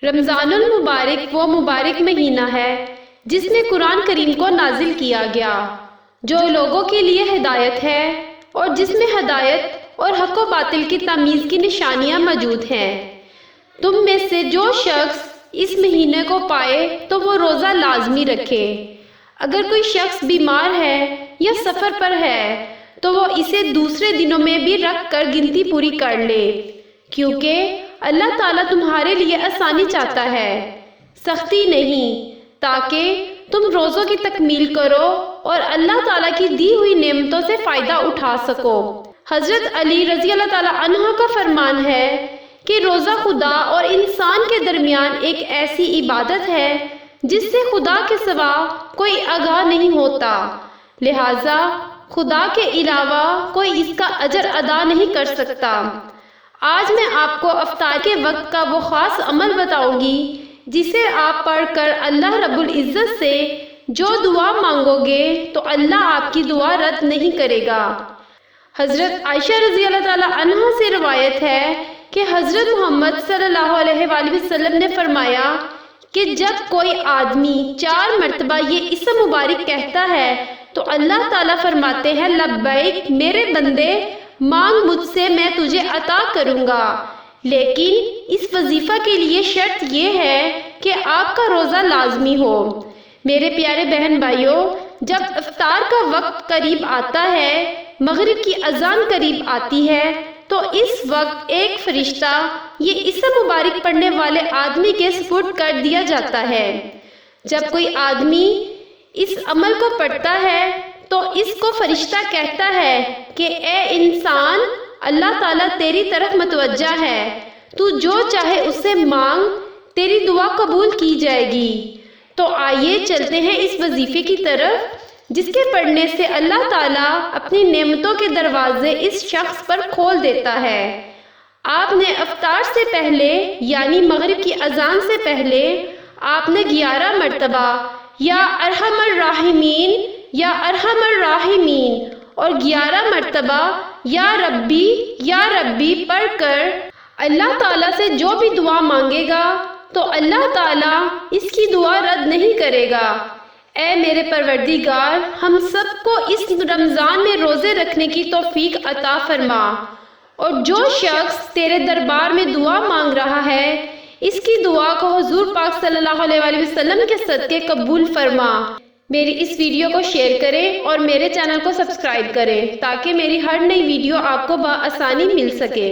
رمضان المبارک وہ مبارک مہینہ ہے جس میں قرآن کریم کو نازل کیا گیا، جو لوگوں کے لیے ہدایت ہے اور جس میں ہدایت اور حق و باطل کی تمیز کی نشانیاں موجود ہیں۔ تم میں سے جو شخص اس مہینے کو پائے تو وہ روزہ لازمی رکھے۔ اگر کوئی شخص بیمار ہے یا سفر پر ہے تو وہ اسے دوسرے دنوں میں بھی رکھ کر گنتی پوری کر لے، کیونکہ اللہ تعالیٰ تمہارے لیے آسانی چاہتا ہے، سختی نہیں، تاکہ تم روزوں کی تکمیل کرو اور اللہ تعالیٰ کی دی ہوئی نعمتوں سے فائدہ اٹھا سکو۔ حضرت علی رضی اللہ تعالیٰ عنہ کا فرمان ہے کہ روزہ خدا اور انسان کے درمیان ایک ایسی عبادت ہے جس سے خدا کے سوا کوئی آگاہ نہیں ہوتا، لہٰذا خدا کے علاوہ کوئی اس کا اجر ادا نہیں کر سکتا۔ آج میں آپ کو افطار کے وقت کا وہ خاص عمل بتاؤں گی جسے آپ پڑھ کر اللہ رب العزت سے جو دعا مانگو گے تو اللہ آپ کی دعا رد نہیں کرے گا۔ حضرت عائشہ رضی اللہ تعالیٰ عنہ سے روایت ہے کہ حضرت محمد صلی اللہ علیہ وآلہ وسلم نے فرمایا کہ جب کوئی آدمی 4 مرتبہ یہ اسم مبارک کہتا ہے تو اللہ تعالیٰ فرماتے ہیں لبیک میرے بندے، مانگ مجھ سے میں تجھے عطا کروں گا، لیکن اس وظیفہ کے لیے شرط یہ ہے کہ آپ کا روزہ لازمی ہو۔ میرے پیارے بہن بھائیوں، جب افطار کا وقت قریب آتا ہے، مغرب کی اذان قریب آتی ہے، تو اس وقت ایک فرشتہ یہ اسم مبارک پڑھنے والے آدمی کے سپرد کر دیا جاتا ہے۔ جب کوئی آدمی اس عمل کو پڑھتا ہے تو اس کو فرشتہ کہتا ہے کہ اے انسان، اللہ تعالیٰ تیری طرف متوجہ ہے، تو جو چاہے اس سے مانگ، تیری دعا قبول کی جائے گی۔ تو آئیے چلتے ہیں اس وظیفے کی طرف جس کے پڑھنے سے اللہ تعالیٰ اپنی نعمتوں کے دروازے اس شخص پر کھول دیتا ہے۔ آپ نے افطار سے پہلے یعنی مغرب کی اذان سے پہلے آپ نے 11 مرتبہ یا ارحم الراحمین یا ارحم الراحمین اور 11 مرتبہ یا ربی پڑھ کر اللہ تعالیٰ سے جو بھی دعا مانگے گا تو اللہ تعالیٰ اس کی دعا رد نہیں کرے گا۔ اے میرے پروردگار، ہم سب کو اس رمضان میں روزے رکھنے کی توفیق عطا فرما، اور جو شخص تیرے دربار میں دعا مانگ رہا ہے اس کی دعا کو حضور پاک صلی اللہ علیہ وآلہ وسلم کے صدقے قبول فرما۔ میری اس ویڈیو کو شیئر کریں اور میرے چینل کو سبسکرائب کریں تاکہ میری ہر نئی ویڈیو آپ کو بآسانی مل سکے۔